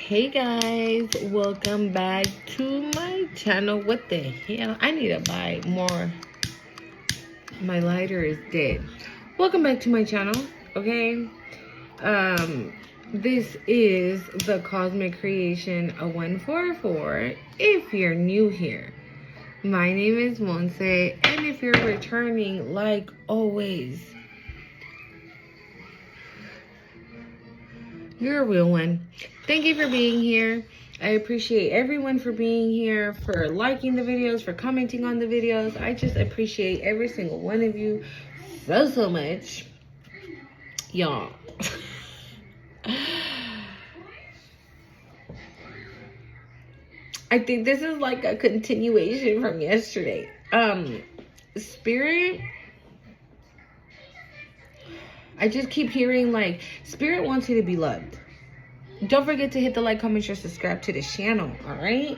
Hey guys, welcome back to my channel. What the hell? I need to buy more. My lighter is dead. Welcome back to my channel. Okay, this is the Cosmic Creation 144. If you're new here, my name is Monse, and if you're returning, like always, you're a real one. Thank you for being here. I appreciate everyone for being here, for liking the videos, for commenting on the videos. I just appreciate every single one of you so much. Y'all. I think this is like a continuation from yesterday. Spirit, I just keep hearing like Spirit wants you to be loved. Don't forget to hit the like, comment, share, subscribe to the channel, all right?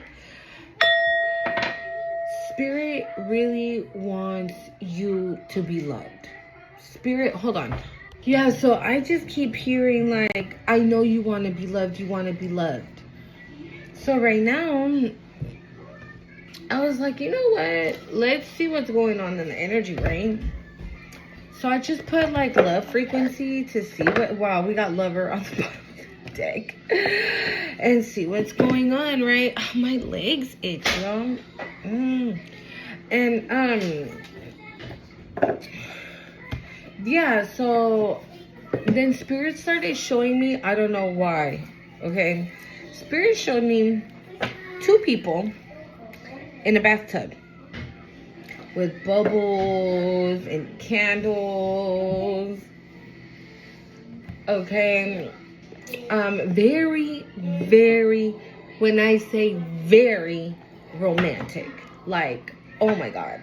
Spirit really wants you to be loved. Spirit, hold on. Yeah, so I just keep hearing like, I know you want to be loved, you want to be loved. So right now, I was like, you know what? Let's see what's going on in the energy, right? So I just put like love frequency to see what, wow, we got lover on the bottom deck and see what's going on, right? Oh, my legs itch, y'all. And yeah, so then Spirit started showing me, I don't know why, okay? Spirit showed me two people in a bathtub with bubbles and candles, okay? Very, when I say very romantic, like, oh my God,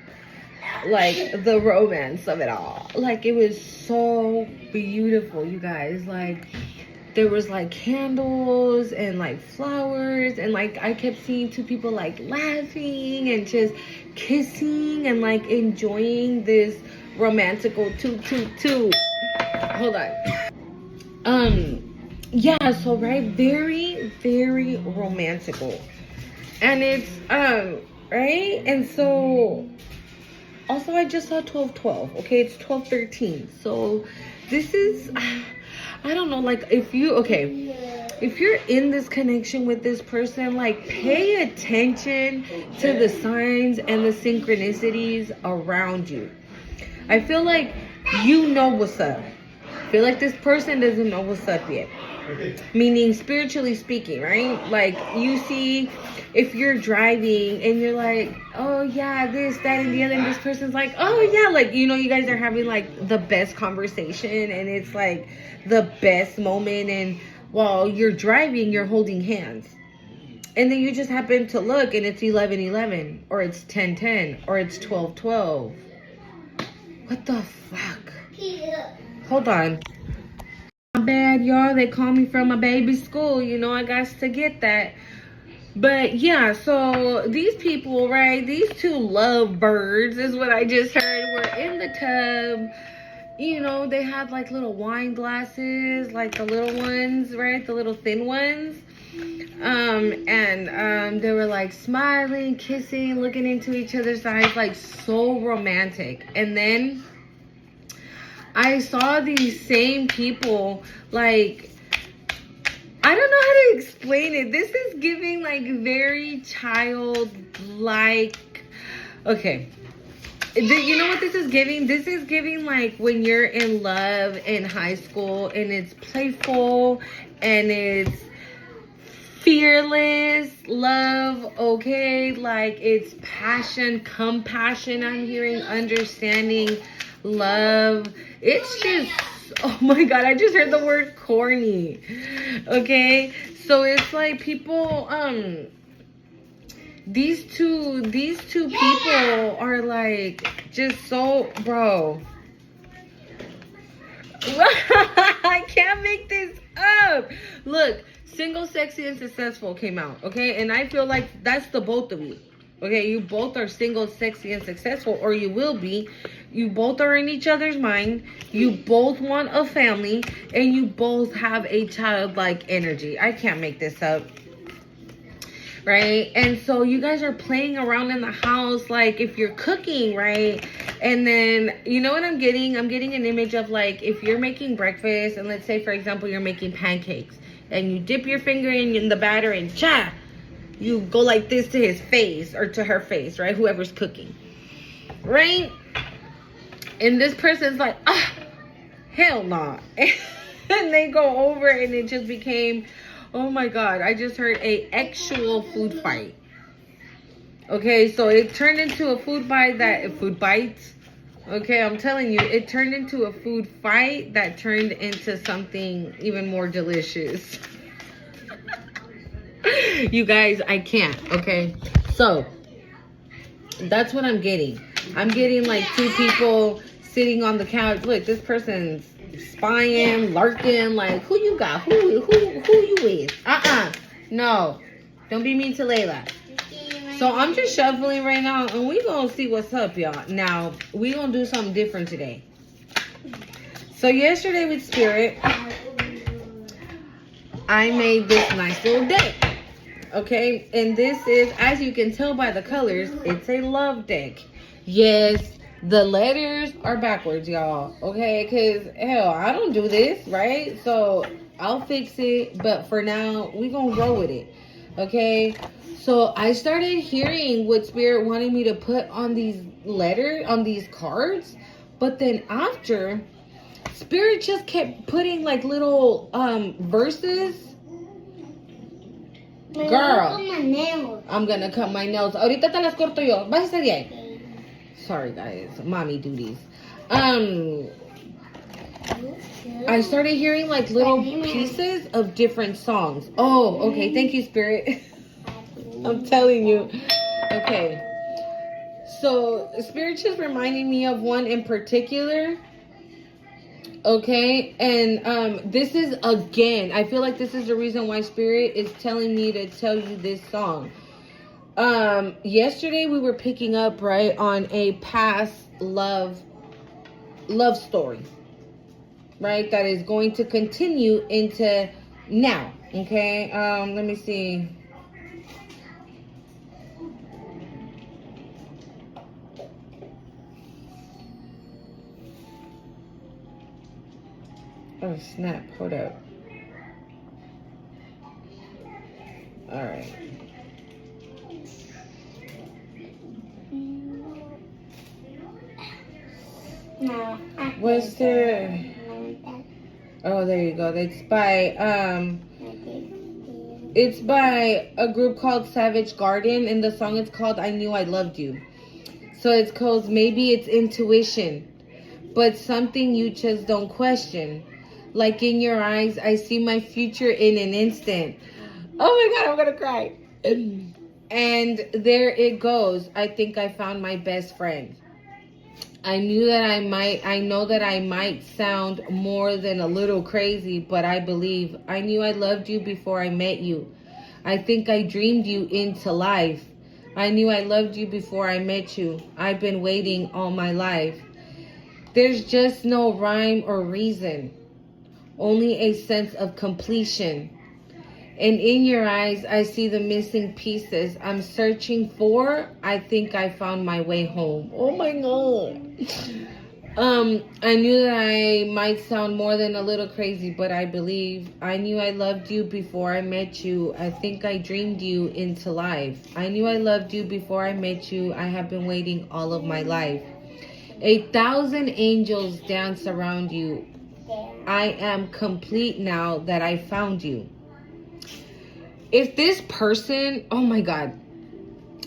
like the romance of it all. Like, it was so beautiful, you guys. Like, there was like candles and like flowers, and like I kept seeing two people like laughing and just kissing and like enjoying this romantical two. Hold on. Yeah, so right, very romantical. And it's right? And so also I just saw 1212. Okay, it's 1213. So this is I don't know, like if you're in this connection with this person, like pay attention to the signs and the synchronicities around you. I feel like you know what's up. I feel like this person doesn't know what's up yet. Meaning spiritually speaking, right? Like you see, if you're driving and you're like, oh yeah, this, that, and the other, and this person's like, oh yeah, like, you know, you guys are having like the best conversation and it's like the best moment, and while you're driving, you're holding hands. And then you just happen to look and it's 11:11, or it's 10:10, or it's 12:12. What the fuck? Hold on. Bad, y'all. They call me from a baby school. You know, I got to get that. But yeah, so these people, right? These two lovebirds is what I just heard. Were in the tub. You know, they had like little wine glasses, like the little ones, right? The little thin ones. And they were like smiling, kissing, looking into each other's eyes, like so romantic. And then I saw these same people, like, I don't know how to explain it. This is giving like very childlike. Okay. You know what this is giving? This is giving like when you're in love in high school and it's playful and it's fearless love, okay? Like it's passion, compassion, I'm hearing, understanding, love. It's just, oh my God, I just heard the word corny. Okay, so it's like people, these two people are like just so, bro. I can't make this up. Look, Single, Sexy, and Successful came out, okay? And I feel like that's the both of you. Okay, you both are single, sexy, and successful, or you will be, You both are in each other's mind. You both want a family, and you both have a childlike energy. I can't make this up. Right? And so you guys are playing around in the house, like if you're cooking, right? And then, you know what I'm getting? I'm getting an image of like if you're making breakfast, and let's say, for example, you're making pancakes, and you dip your finger in the batter and cha, you go like this to his face or to her face, right? Whoever's cooking, right? And this person's like, ah, hell no. And they go over, and it just became, oh my God, I just heard a actual food fight. Okay, so it turned into a food fight okay, I'm telling you, it turned into a food fight that turned into something even more delicious. You guys, I can't, okay? So, that's what I'm getting. I'm getting like two people sitting on the couch. Look, this person's spying, lurking, like, who you got? Who you with? No. Don't be mean to Layla. So I'm just shuffling right now, and we gonna see what's up, y'all. Now, we gonna do something different today. So yesterday with Spirit, I made this nice little deck. Okay, and this is, as you can tell by the colors, it's a love deck. Yes, the letters are backwards, y'all. Okay, because hell, I don't do this, right? So I'll fix it, but for now, we gonna roll with it. Okay, so I started hearing what Spirit wanted me to put on these on these cards, but then after, Spirit just kept putting like little verses. Girl, I'm gonna cut my nails. Ahorita te las corto yo. Bájese de ahí. Sorry guys, mommy duties. I started hearing like little pieces of different songs. Oh, okay. Thank you, Spirit. I'm telling you. Okay. So Spirit just reminding me of one in particular. Okay, and this is, again, I feel like this is the reason why Spirit is telling me to tell you this song. Yesterday we were picking up, right, on a past love story, right, that is going to continue into now. Okay, let me see. Oh snap, hold up. All right. No. What's there? Oh, there you go. It's by a group called Savage Garden, and the song is called I Knew I Loved You. So it's called Maybe It's Intuition, but something you just don't question. Like in your eyes, I see my future in an instant. Oh my God, I'm gonna cry. And there it goes. I think I found my best friend. I know that I might sound more than a little crazy, but I believe I knew I loved you before I met you. I think I dreamed you into life. I knew I loved you before I met you. I've been waiting all my life. There's just no rhyme or reason, only a sense of completion. And in your eyes, I see the missing pieces I'm searching for. I think I found my way home. Oh my God. I knew that I might sound more than a little crazy, but I believe I knew I loved you before I met you. I think I dreamed you into life. I knew I loved you before I met you. I have been waiting all of my life. 1,000 angels dance around you. I am complete now that I found you. If this person, oh my God,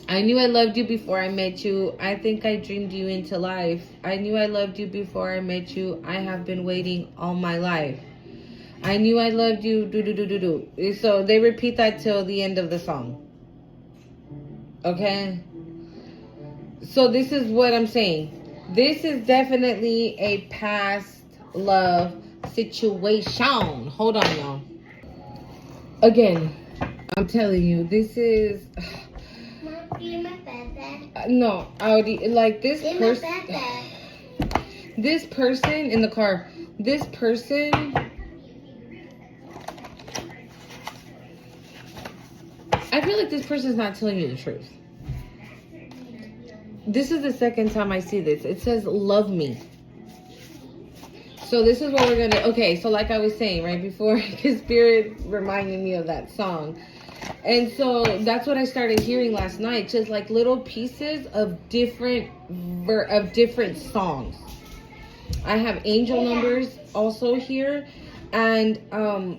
I knew I loved you before I met you. I think I dreamed you into life. I knew I loved you before I met you. I have been waiting all my life. I knew I loved you, do. So they repeat that till the end of the song. Okay? So this is what I'm saying. This is definitely a past love situation. Hold on, y'all. Again, I'm telling you, this is... No, Audi, like this person... This person in the car, this person, I feel like this person's not telling you the truth. This is the second time I see this. It says, love me. So this is what we're going to, okay, so like I was saying right before, his spirit reminded me of that song. And so that's what I started hearing last night. Just like little pieces of different songs. I have angel numbers also here and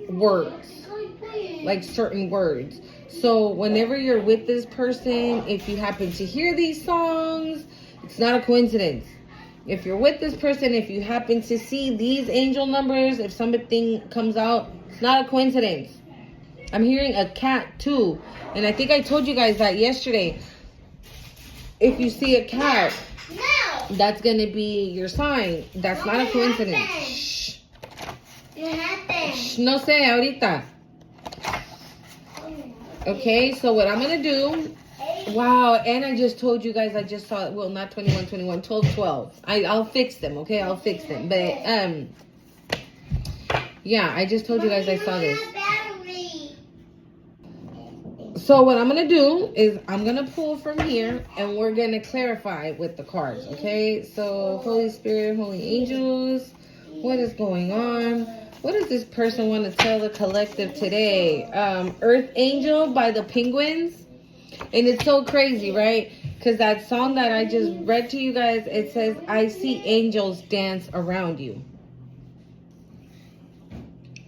words, like certain words. So whenever you're with this person, if you happen to hear these songs, it's not a coincidence. If you're with this person, if you happen to see these angel numbers, if something comes out, it's not a coincidence. I'm hearing a cat too. And I think I told you guys that yesterday. If you see a cat, that's going to be your sign. That's not a coincidence. Shh. Shh. No sé, ahorita. Okay, so what I'm going to do. Wow, and I just told you guys I just saw it. Well, not 21, 21, 12, 12. I'll fix them, okay? I'll fix them. But, yeah, I just told you guys I saw this. So what I'm going to do is I'm going to pull from here and we're going to clarify with the cards, okay? So Holy Spirit, Holy Angels, what is going on? What does this person want to tell the collective today? Earth Angel by the Penguins. And it's so crazy, right? Because that song that I just read to you guys, it says, I see angels dance around you.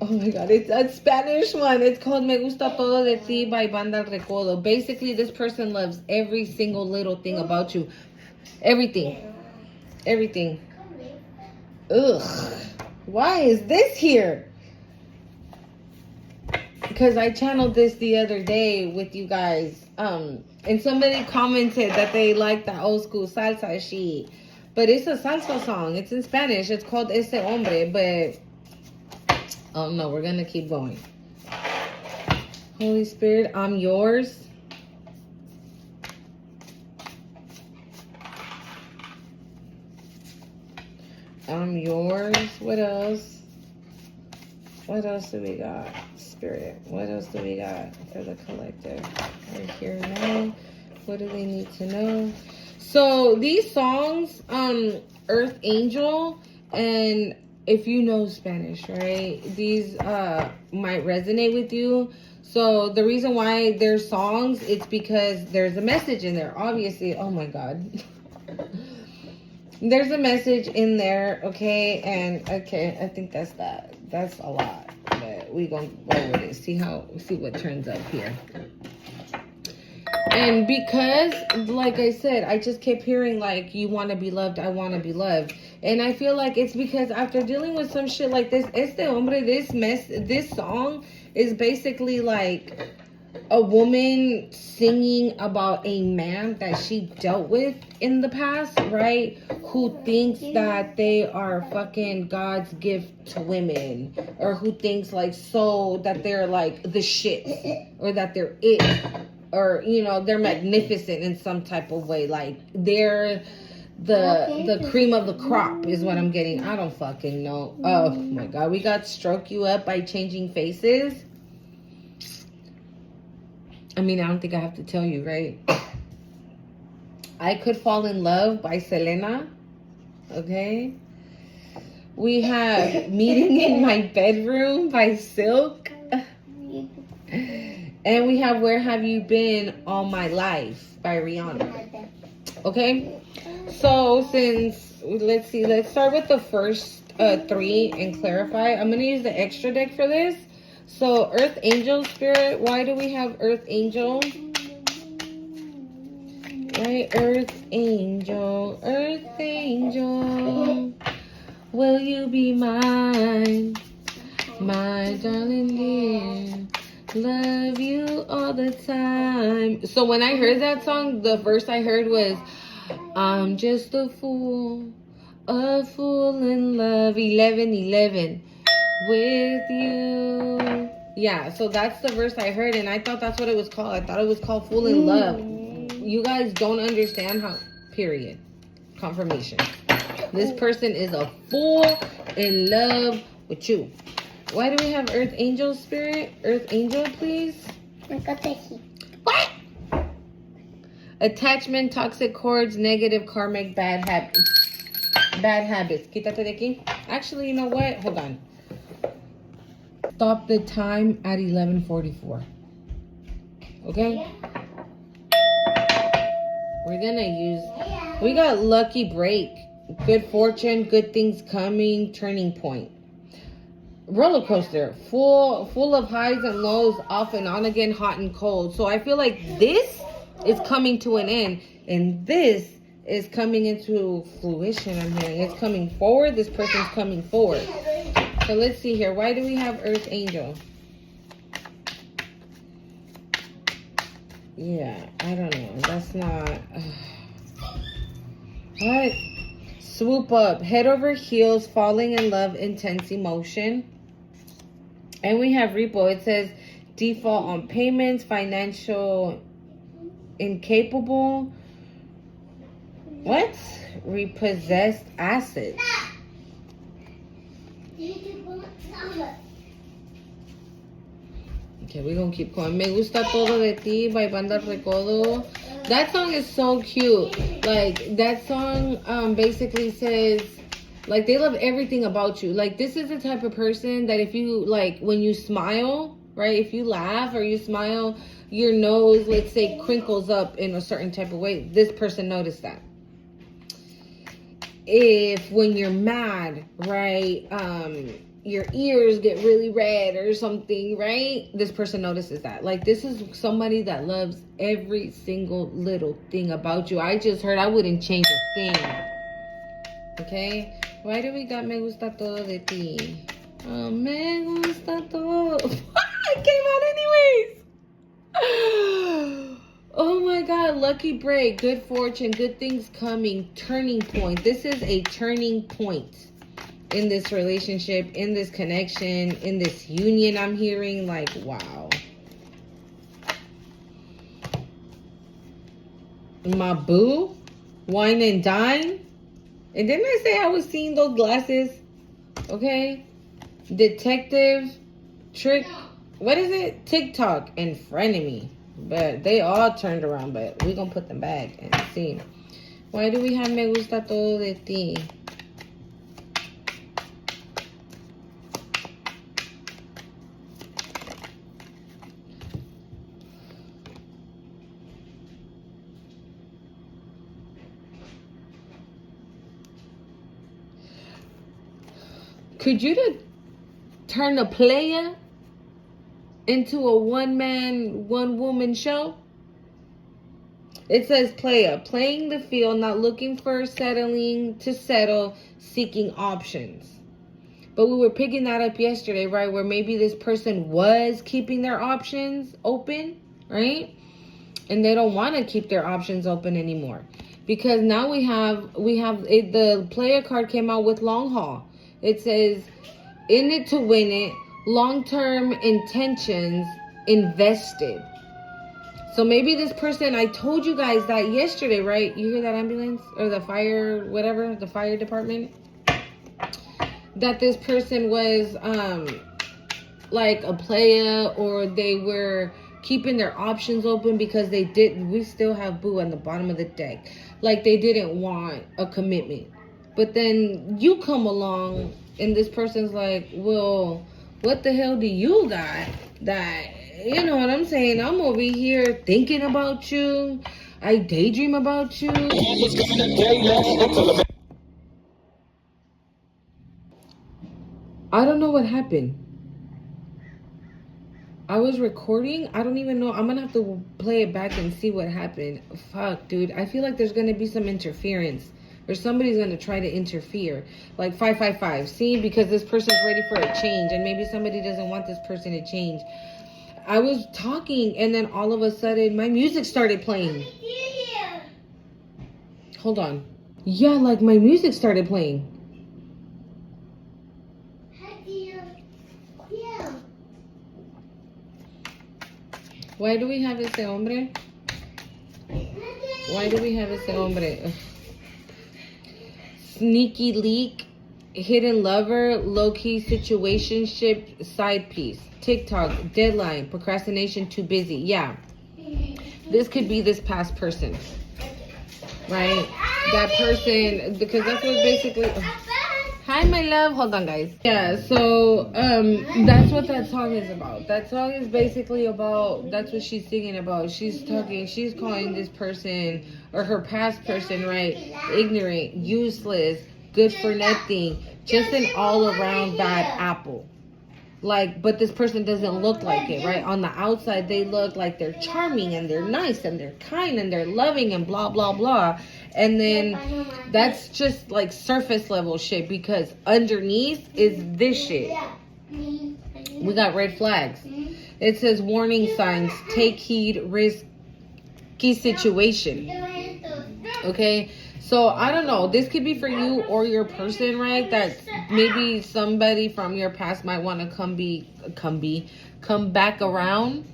Oh my God, it's a Spanish one. It's called Me Gusta Todo de Ti by Banda Recodo. Basically, this person loves every single little thing about you. Everything. Everything. Ugh. Why is this here? Because I channeled this the other day with you guys. And somebody commented that they like the old school salsa shit. But it's a salsa song. It's in Spanish. It's called Ese Hombre. But oh no, we're going to keep going. Holy Spirit, I'm yours. I'm yours. What else? What else do we got? Spirit. What else do we got for the collective? Right here now. What do they need to know? So these songs, Earth Angel, and if you know Spanish, right? These might resonate with you. So the reason why they're songs, it's because there's a message in there. Obviously, oh my God. There's a message in there, okay? And okay, I think that's that. That's a lot. But we gonna go with it. See what turns up here. And because, like I said, I just kept hearing like, you want to be loved, I want to be loved. And I feel like it's because after dealing with some shit like this, Este Hombre, this song is basically like a woman singing about a man that she dealt with in the past, right? Who thinks that they are fucking God's gift to women, or who thinks like so that they're like the shit, or that they're it, or you know they're magnificent in some type of way, like they're the cream of the crop is what I'm getting. I don't fucking know. Oh my God, we got Stroke You Up by Changing Faces. I mean, I don't think I have to tell you, right? I Could Fall in Love by Selena. Okay. We have Meeting in My Bedroom by Silk. And we have Where Have You Been All My Life by Rihanna. Okay. So let's start with the first three and clarify. I'm going to use the extra deck for this. So, Earth Angel Spirit, why do we have Earth Angel? Right, Earth Angel, will you be mine, my darling dear, love you all the time. So, when I heard that song, the verse I heard was, I'm just a fool in love, 11:11. With you. Yeah, so that's the verse I heard, and I thought that's what it was called. I thought it was called Fool in Love. You guys don't understand how, period. Confirmation. This person is a fool in love with you. Why do we have Earth Angel Spirit? Earth Angel, please. What? Attachment, toxic cords, negative karmic bad habits. Bad habits. Quítate de aquí. Actually, you know what? Hold on. Stop the time at 11:44. Okay? We're gonna use... We got lucky break. Good fortune, good things coming, turning point. Roller coaster. Full of highs and lows, off and on again, hot and cold. So I feel like this is coming to an end. And this is coming into fruition, I'm hearing. It's coming forward. This person's coming forward. So let's see here. Why do we have Earth Angel? Yeah, I don't know. That's not... What? Swoop up. Head over heels. Falling in love. Intense emotion. And we have repo. It says default on payments. Financial incapable. What? Repossessed assets. Okay, we're gonna keep going. Me gusta todo de ti by Banda Recodo. That song is so cute. Like, that song basically says, like, they love everything about you. Like, this is the type of person that if you, like, when you smile, right? If you laugh or you smile, your nose, let's say, crinkles up in a certain type of way. This person noticed that. If when you're mad, right, your ears get really red or something, right? This person notices that. Like, this is somebody that loves every single little thing about you. I just heard I wouldn't change a thing. Okay? Why do we got me gusta todo de ti? Oh, me gusta todo. It came out anyways. Oh my God, lucky break, good fortune, good things coming, turning point. This is a turning point in this relationship, in this connection, in this union. I'm hearing, like, wow. My boo, wine and dine. And didn't I say I was seeing those glasses? Okay. Detective, trick, what is it? TikTok and frenemy. But they all turned around, but we're going to put them back and see. Why do we have me gusta todo de ti? Could you turn a playa into a one-man, one-woman show? It says playa, playing the field, not looking for settling to settle, seeking options. But we were picking that up yesterday, right? Where maybe this person was keeping their options open, right? And they don't want to keep their options open anymore. Because now we have it, the player card came out with long haul. It says, in it to win it, long-term intentions invested. So maybe this person, I told you guys that yesterday, right? You hear that ambulance or the fire, whatever, the fire department? That this person was like a playa, or they were keeping their options open because they didn't, we still have boo on the bottom of the deck. Like, they didn't want a commitment. But then you come along and this person's like, well, what the hell do you got that, you know what I'm saying? I'm over here thinking about you. I daydream about you. I don't know what happened. I was recording. I don't even know. I'm going to have to play it back and see what happened. Fuck, dude. I feel like there's going to be some interference. Or somebody's going to try to interfere. Like 555. See? Because this person's ready for a change. And maybe somebody doesn't want this person to change. I was talking and then all of a sudden my music started playing. Hold on. Yeah, like my music started playing. Why do we have ese hombre? Why do we have ese hombre? Ugh. sneaky leak, hidden lover, low-key situationship, side piece, TikTok, deadline, procrastination, too busy. Yeah, this could be this past person, right? That person, because that's what basically. Hi, my love. Hold on, guys. Yeah, so that's what that song is about. That song is basically about. That's what she's singing about. She's talking. She's calling this person or her past person, right? Ignorant, useless, good for nothing, just an all-around bad apple. Like, but this person doesn't look like it, right? On the outside, they look like they're charming and they're nice and they're kind and they're loving and blah, blah, blah. And then that's just like surface level shit, because underneath is this shit. We got red flags. It says warning signs, take heed, risky situation. Okay? So, I don't know. This could be for you or your person, right? That maybe somebody from your past might want to come back around,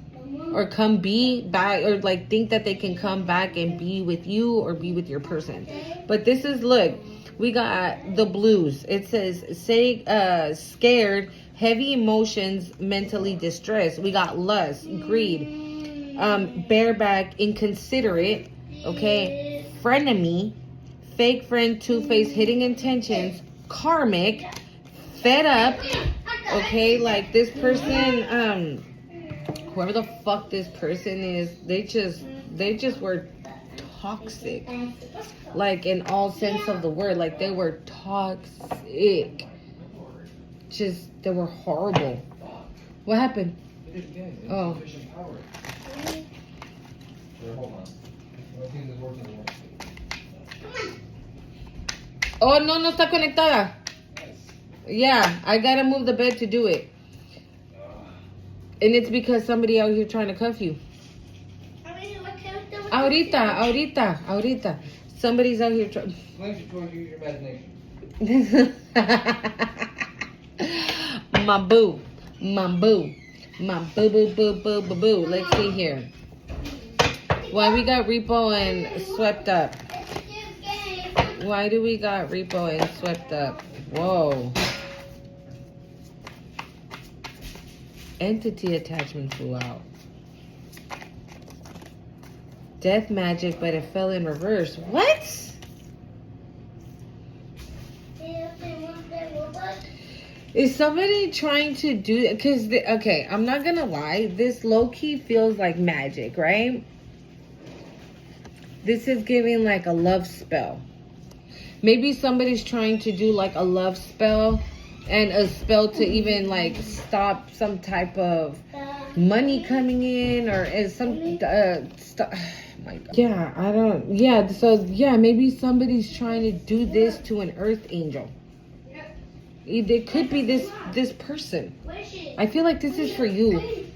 or come be back, or like think that they can come back and be with you or be with your person. But this is, look, we got the blues. It says, scared, heavy emotions, mentally distressed. We got lust, greed, bareback, inconsiderate, okay, frenemy, fake friend, two-faced, hidden intentions, karmic, fed up, okay, like this person, whoever the fuck this person is, they just were toxic, like in all sense of the word. Like they were toxic, just they were horrible. What happened? Oh. Oh, no está conectada. Yeah, I gotta move the bed to do it. And it's because somebody out here trying to cuff you. Ahorita. Somebody's out here trying. Use your imagination. My boo. Boo. Let's see here. Why we got repo and swept up? Why do we got repo and swept up? Whoa. Entity attachment flew out. Death magic, but it fell in reverse. What? Is somebody trying to do... Because, okay, I'm not going to lie. This low-key feels like magic, right? This is giving like a love spell. Maybe somebody's trying to do like a love spell, and a spell to even like stop some type of money coming in, or is some stuff. Oh my God. Yeah, I don't. Yeah, so yeah, maybe somebody's trying to do this to an earth angel. It could be this person. I feel like this is for you.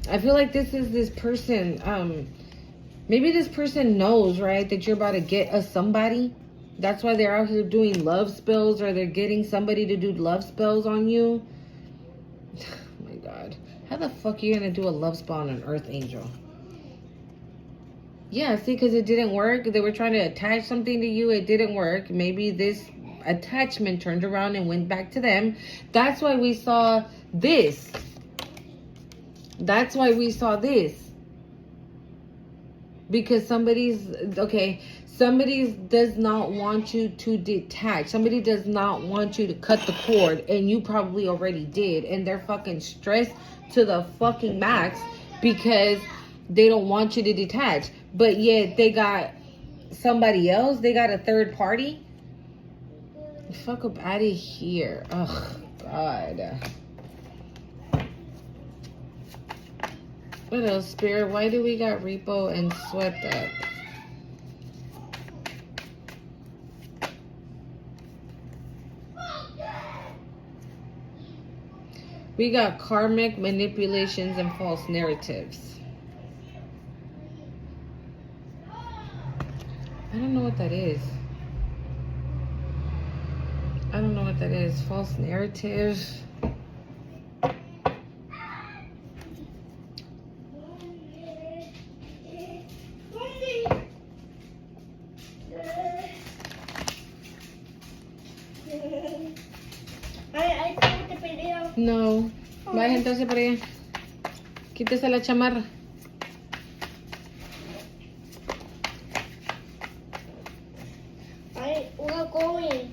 I feel like this is this person. Maybe this person knows, right, that you're about to get a somebody. That's why they're out here doing love spells, or they're getting somebody to do love spells on you. Oh my God. How the fuck are you going to do a love spell on an earth angel? Yeah, see, because it didn't work. They were trying to attach something to you. It didn't work. Maybe this attachment turned around and went back to them. That's why we saw this. That's why we saw this. Because somebody does not want you to detach. Somebody does not want you to cut the cord, and you probably already did, and they're fucking stressed to the fucking max because they don't want you to detach. But yet they got somebody else. They got a third party. Fuck up out of here. Oh God. What else, Spirit? Why do we got repo and swept up? We got karmic manipulations and false narratives. I don't know what that is. I don't know what that is. False narrative. sentarse para allá. Quítese la chamarra. We're going.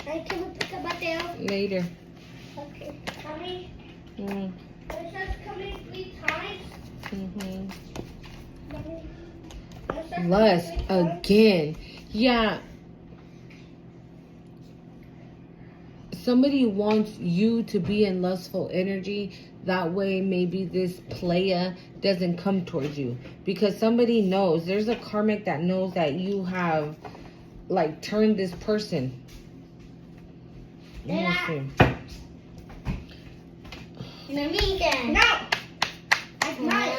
Can we pick up Mateo? Later. Okay. Mommy, Mm. it says coming 3 times. Mm-hmm. Mommy, it says Lust coming 3 times. again. Yeah. Somebody wants you to be in lustful energy. That way, maybe this playa doesn't come towards you. Because somebody knows. There's a karmic that knows that you have, like, turned this person. Let me see. No. That's mine.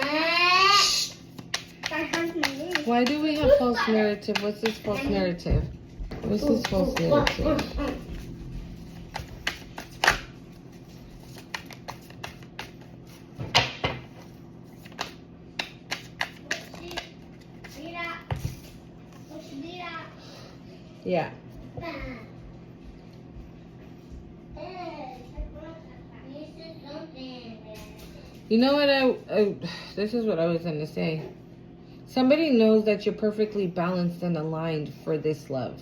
That has my name. Why do we have false narrative? What's this false narrative? What's this false narrative? Yeah. You know what this is what I was going to say. Somebody knows that you're perfectly balanced and aligned for this love.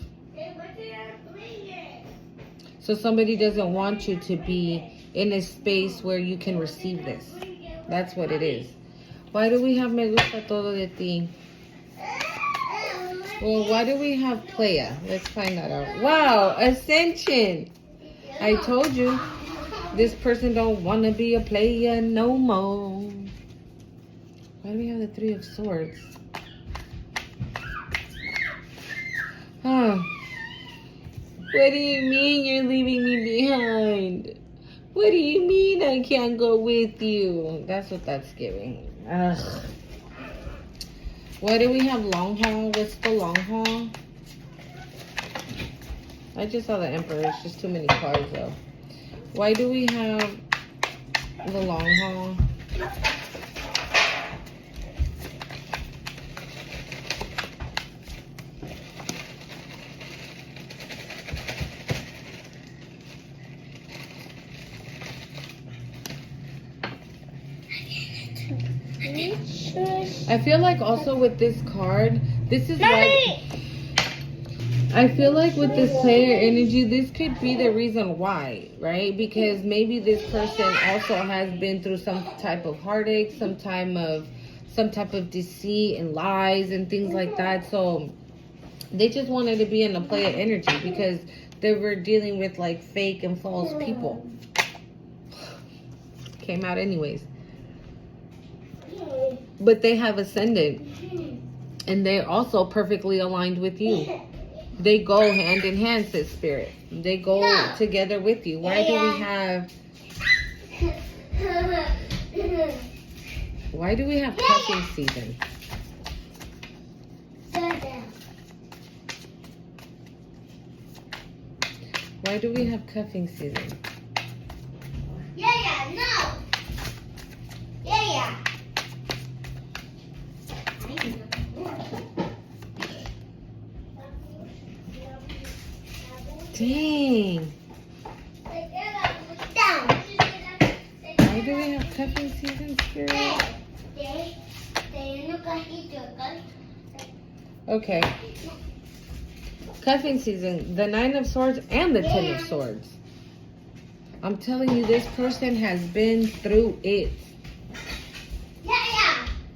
So somebody doesn't want you to be in a space where you can receive this. That's what it is. Why do we have me gusta todo de ti? Well, why do we have playa? Let's find that out. Wow, ascension. I told you. This person don't want to be a player no more. Why do we have the 3 of Swords? Huh. What do you mean you're leaving me behind? What do you mean I can't go with you? That's what that's giving. Ugh. Why do we have long haul? What's the long haul? I just saw the Emperor. It's just too many cards though. Why do we have the long haul? I feel like also with this card, this is why I feel like with this player energy, this could be the reason why, right? Because maybe this person also has been through some type of heartache, some type of deceit and lies and things like that. So they just wanted to be in a player energy because they were dealing with like fake and false people. Came out anyways. But they have ascended and they're also perfectly aligned with you. They go hand in hand, says Spirit. They go together with you. Why do we have cuffing season? Why do we have cuffing season? Dang. Why do we have cuffing season, Spirit? Okay. Cuffing season. The 9 of Swords and the 10 of Swords. I'm telling you, this person has been through it.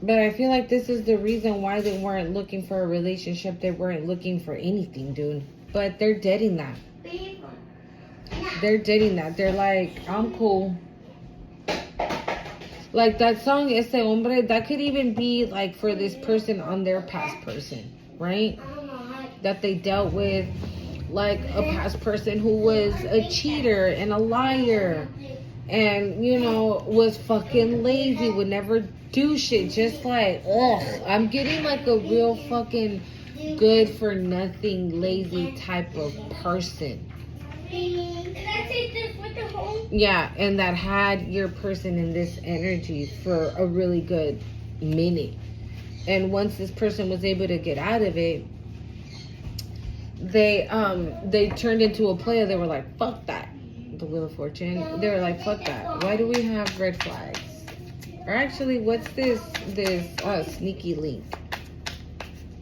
But I feel like this is the reason why they weren't looking for a relationship. They weren't looking for anything, dude. But they're dating that. They're dating that. They're like, I'm cool. Like that song, Ese Hombre, that could even be like for this person on their past person, right? That they dealt with, like a past person who was a cheater and a liar. And, you know, was fucking lazy, would never do shit. Just like, ugh. I'm getting like a real fucking good for nothing, lazy type of person. Can I take this with the home? Yeah, and that had your person in this energy for a really good minute. And once this person was able to get out of it, they turned into a player. They were like, fuck that. The Wheel of Fortune. They were like, fuck that. Why do we have red flags? Or actually, what's this sneaky link?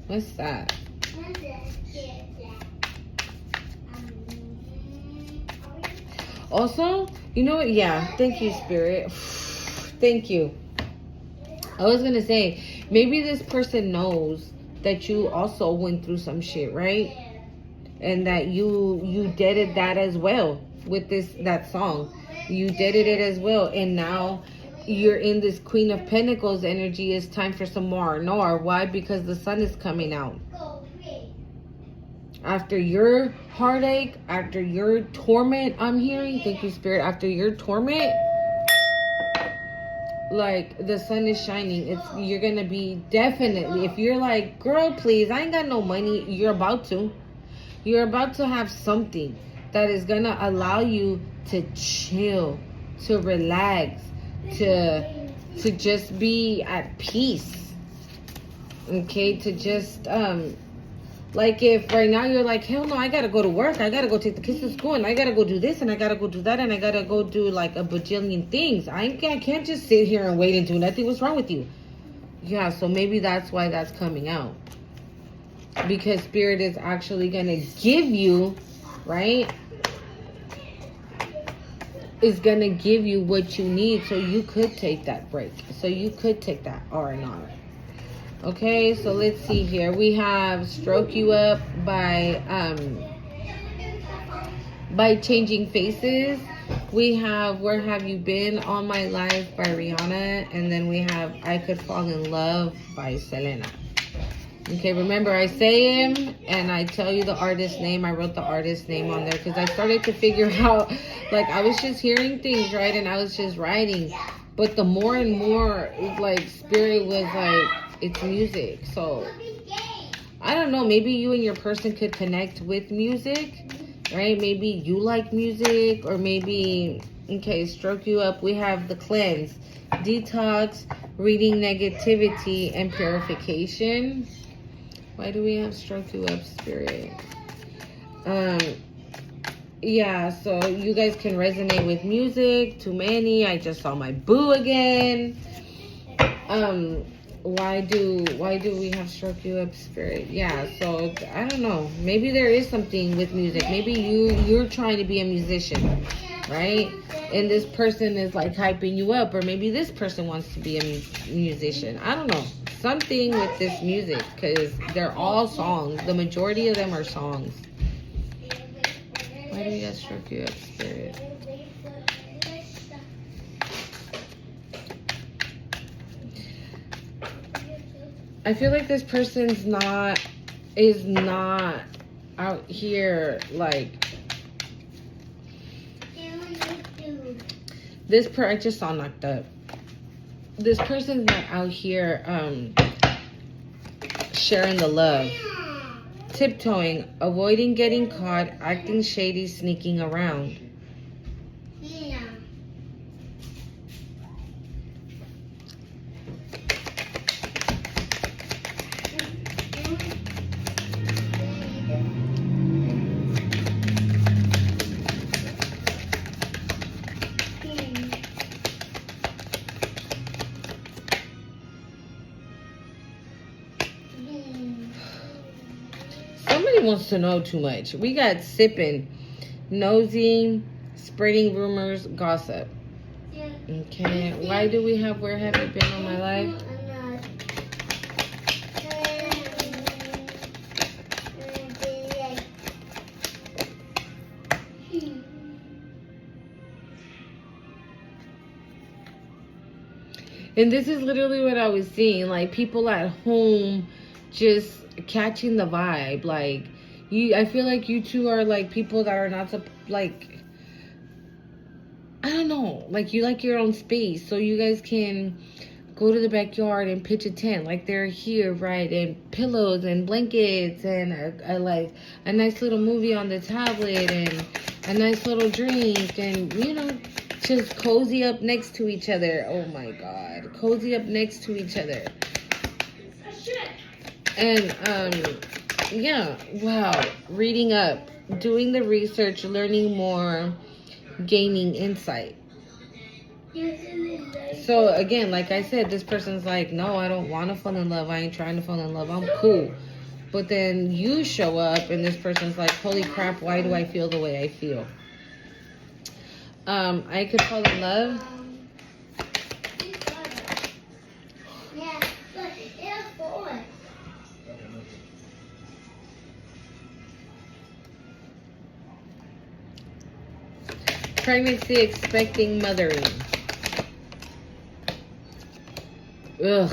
What's that? Also, you know what? Yeah, thank you, Spirit. Thank you. I was gonna say, maybe this person knows that you also went through some shit, right? And that you did that as well with that song. You did it as well, and now you're in this Queen of Pentacles energy. It's time for some more. No, why? Because the sun is coming out. After your heartache, after your torment, I'm hearing, thank you, Spirit, after your torment, like, the sun is shining. You're gonna be definitely, if you're like, girl, please, I ain't got no money, you're about to have something that is gonna allow you to chill, to relax, to just be at peace. Okay, to just like, if right now you're like, hell no, I gotta go to work, I gotta go take the kids to school, and I gotta go do this, and I gotta go do that, and I gotta go do like a bajillion things. I can't just sit here and wait and do nothing. What's wrong with you? Yeah, so maybe that's why that's coming out. Because Spirit is actually gonna give you, right? Is gonna give you what you need, so you could take that break. So you could take that R&R. Okay, so let's see here. We have Stroke You Up by Changing Faces. We have Where Have You Been All My Life by Rihanna. And then we have I Could Fall in Love by Selena. Okay, remember, I say him and I tell you the artist name. I wrote the artist name on there because I started to figure out, like, I was just hearing things, right? And I was just writing. But the more and more, like, Spirit was like, it's music. So I don't know, maybe you and your person could connect with music, right? Maybe you like music, or maybe, okay, Stroke You Up. We have The Cleanse, Detox, Reading Negativity, and Purification. Why do we have Stroke You Up, Spirit? Yeah, so you guys can resonate with music. Too many. I just saw my boo again. Why do we have Stroke You Up, Spirit? Yeah, so I don't know. Maybe there is something with music. Maybe you're trying to be a musician, right? And this person is like hyping you up, or maybe this person wants to be a musician. I don't know. Something with this music, because they're all songs. The majority of them are songs. Why do you guys Stroke You Up, Spirit? I feel like this person is not out here like this. I just saw Knocked Up. This person's not out here sharing the love, tiptoeing, avoiding getting caught, acting shady, sneaking around. Somebody wants to know too much. We got sipping, nosy, spreading rumors, gossip. Okay, why do we have Where Have You Been All My Life? And this is literally what I was seeing, like people at home just catching the vibe. Like, I feel like you two are like people that are not like, I don't know, like you like your own space, so you guys can go to the backyard and pitch a tent, like they're here, right? And pillows and blankets and like a nice little movie on the tablet and a nice little drink, and just cozy up next to each other. Oh my God, cozy up next to each other. And yeah, wow, reading up, doing the research, learning more, gaining insight. So again, like I said, this person's like, no, I don't want to fall in love. I ain't trying to fall in love. I'm cool. But then you show up and this person's like, holy crap, why do I feel the way I feel? I could fall in love. Pregnancy, expecting, mothering. Ugh.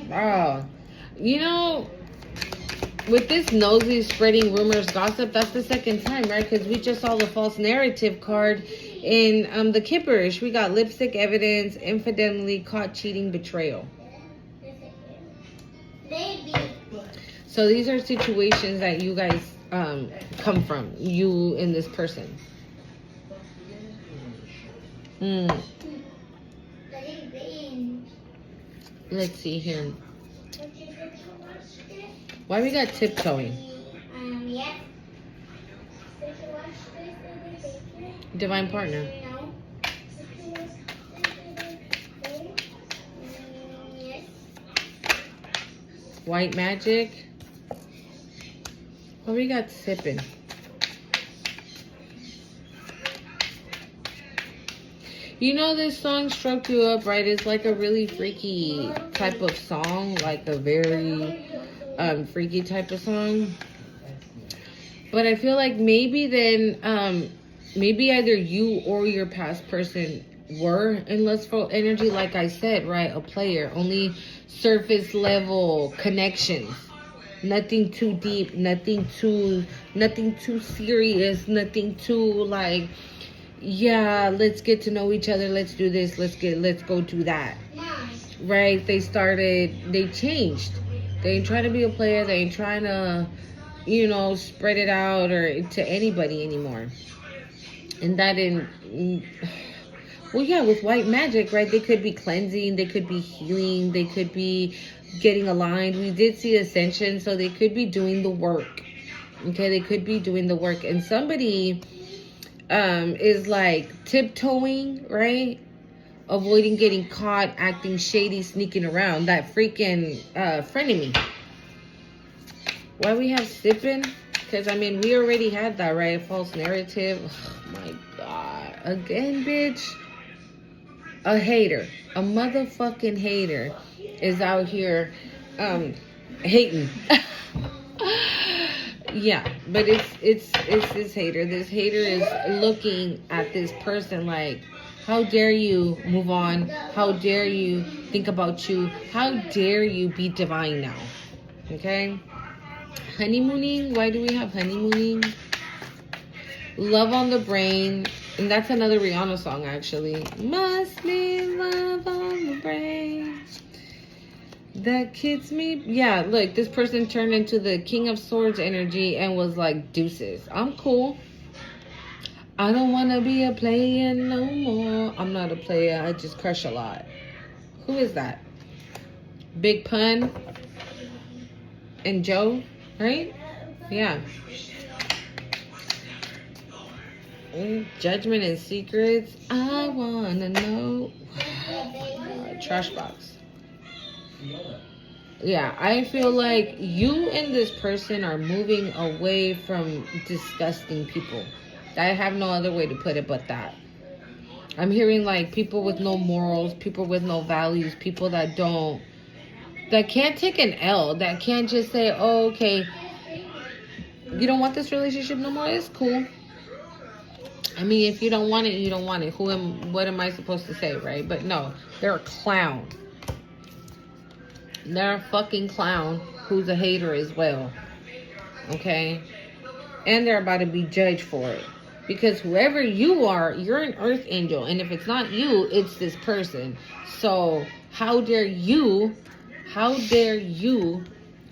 Oh. You know, with this nosy spreading rumors, gossip, that's the second time, right? Because we just saw the false narrative card in the Kipperish. We got lipstick evidence, infidelity, caught cheating, betrayal. So these are situations that you guys come from, you and this person. Let's see here. Why we got tiptoeing? Divine partner. White magic. Why we got sipping? You know, this song struck you up, right? It's like a really freaky type of song, like a very freaky type of song. But I feel like maybe then, maybe either you or your past person were in lustful energy, like I said, right? A player, only surface level connections, nothing too deep, nothing too serious, nothing too like, yeah, let's get to know each other, let's do this, let's go do that, right? They changed. They ain't trying to be a player, they ain't trying to, you know, spread it out or to anybody anymore. And that well, yeah, with white magic, right? They could be cleansing, they could be healing, they could be getting aligned. We did see ascension, so they could be doing the work. Okay, they could be doing the work. And somebody is like tiptoeing, right? Avoiding getting caught, acting shady, sneaking around. That freaking frenemy. Why we have sipping? Because, I mean, we already had that, right? False narrative. Oh, my God. Again, bitch. A hater. A motherfucking hater is out here hating. Yeah, but it's this hater. This hater is looking at this person like, how dare you move on? How dare you think about you? How dare you be divine now? Okay? Honeymooning. Why do we have honeymooning? Love on the brain. And that's another Rihanna song, actually. Must be love on the brain. That kids me. Yeah, look, this person turned into the King of Swords energy and was like, deuces. I'm cool. I don't want to be a player no more. I'm not a player. I just crush a lot. Who is that? Big Pun and Joe, right? Yeah. Judgment and secrets. I want to know. Trash box. Yeah, I feel like you and this person are moving away from disgusting people. I have no other way to put it but that. I'm hearing like people with no morals, people with no values, people that can't take an L, that can't just say, oh, okay, you don't want this relationship no more, it's cool. I mean, if you don't want it, you don't want it. What am I supposed to say, right? But no, they're a clown. They're a fucking clown who's a hater as well. Okay? And they're about to be judged for it. Because whoever you are, you're an earth angel. And if it's not you, it's this person. So how dare you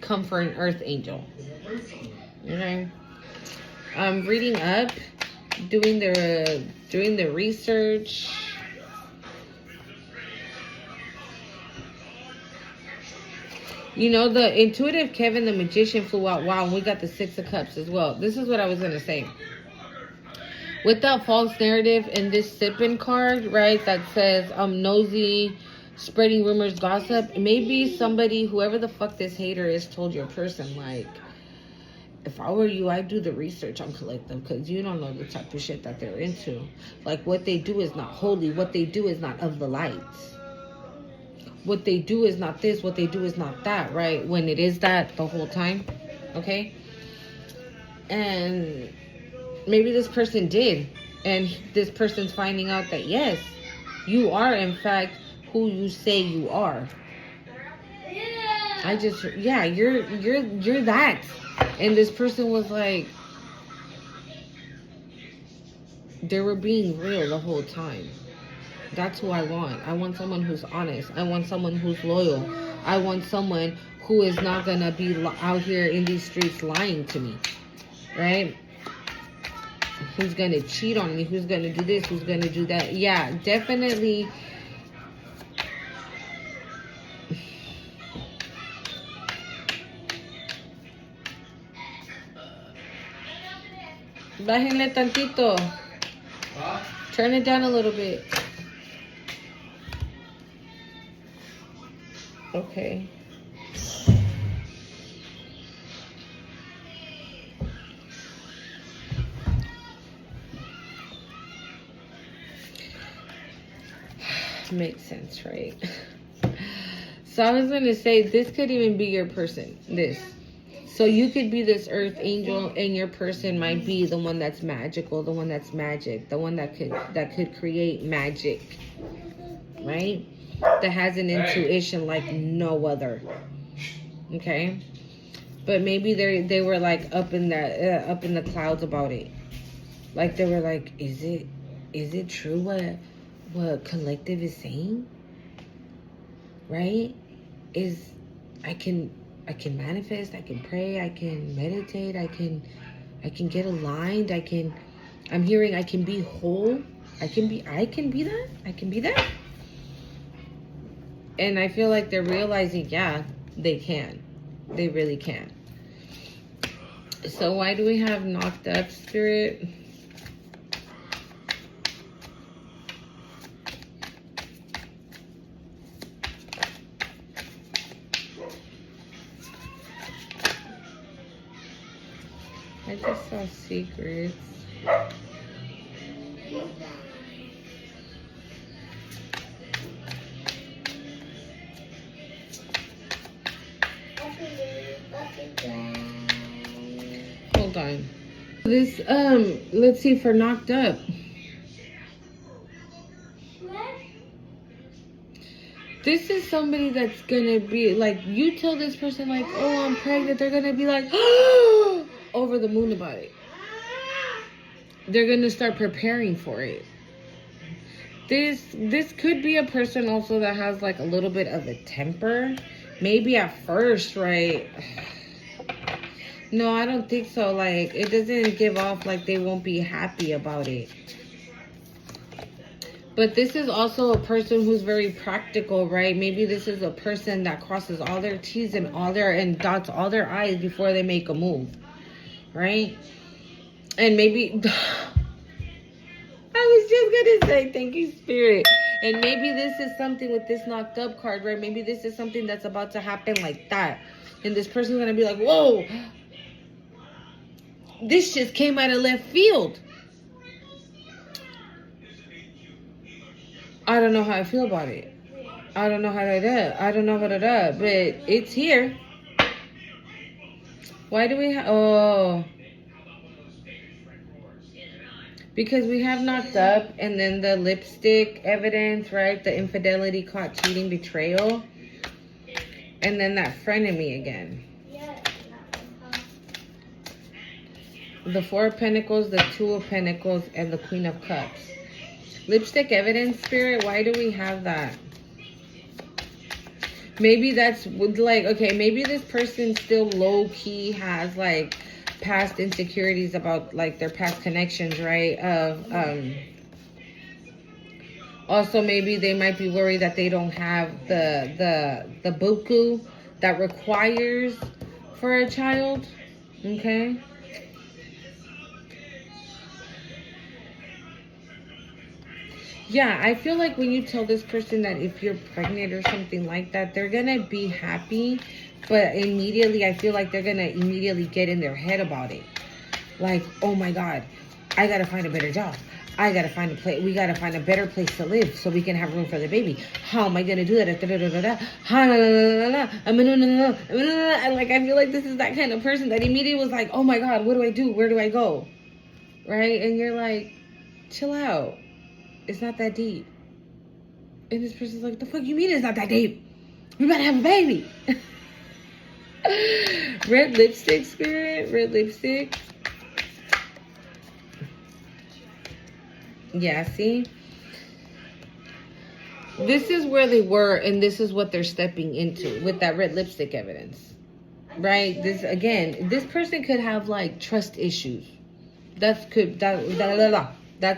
come for an earth angel? Okay? Reading up, doing the research. You know, the intuitive Kevin, the magician, flew out. Wow, and we got the 6 of Cups as well. This is what I was going to say. with that false narrative and this sipping card, right, that says nosy, spreading rumors, gossip, maybe somebody, whoever the fuck this hater is, told your person, like, if I were you, I'd do the research on Collective, because you don't know the type of shit that they're into. Like, what they do is not holy. What they do is not of the lights. What they do is not this. What they do is not that, right? When it is that the whole time, okay? And maybe this person did. And this person's finding out that, yes, you are, in fact, who you say you are. You're that. And this person was like, they were being real the whole time. That's who I want. I want someone who's honest. I want someone who's loyal. I want someone who is not gonna be out here in these streets lying to me, right? Who's gonna cheat on me? Who's gonna do this? Who's gonna do that? Yeah, definitely. Bájenle tantito. Turn it down a little bit. Okay. Makes sense, right? So I was gonna say, this could even be your person. This. So you could be this earth angel, and your person might be the one that's magical, the one that's magic, the one that could create magic, right? That has an intuition like no other. Okay, but maybe they were like up in the clouds about it. Like they were like, is it true what Collective is saying? Right? I can manifest, I can pray, I can meditate, I can get aligned, I'm hearing I can be whole. I can be that. And I feel like they're realizing, yeah, they can. They really can. So why do we have knocked up, Spirit? I just saw secrets. Hold on. This, let's see, for knocked up. This is somebody that's gonna be like, you tell this person like, oh, I'm pregnant, they're gonna be like, oh, over the moon about it. They're gonna start preparing for it. This could be a person also that has like a little bit of a temper. Maybe at first, right? No, I don't think so. Like, it doesn't give off like they won't be happy about it. But this is also a person who's very practical, right? Maybe this is a person that crosses all their T's and dots all their I's before they make a move, right? And maybe I was just gonna say, thank you, Spirit. And maybe this is something with this knocked up card, right? Maybe this is something that's about to happen like that. And this person's gonna be like, whoa, this just came out of left field. I don't know how I feel about it. I don't know how to do, but it's here. Why do we have, oh, because we have knocked up, and then the lipstick evidence, right? The infidelity, caught cheating, betrayal, and then that frenemy again. The Four of Pentacles, the Two of Pentacles, and the Queen of Cups. Lipstick evidence, Spirit, why do we have that? Maybe that's like, okay, maybe this person still low-key has like past insecurities about like their past connections, right? Also maybe they might be worried that they don't have the buku that requires for a child. Okay. Yeah, I feel like when you tell this person that if you're pregnant or something like that, they're gonna be happy, but immediately I feel like they're gonna immediately get in their head about it. Like, oh my God, I gotta find a better job. I gotta find a place. We gotta find a better place to live so we can have room for the baby. How am I gonna do that? And like, I feel like this is that kind of person that immediately was like, oh my God, what do I do? Where do I go? Right? And you're like, chill out. It's not that deep. And this person's like, the fuck you mean it's not that deep? We about to have a baby. Red lipstick, spirit. Red lipstick. Yeah, see? This is where they were, and this is what they're stepping into with that red lipstick evidence. Right? This person could have like trust issues. That's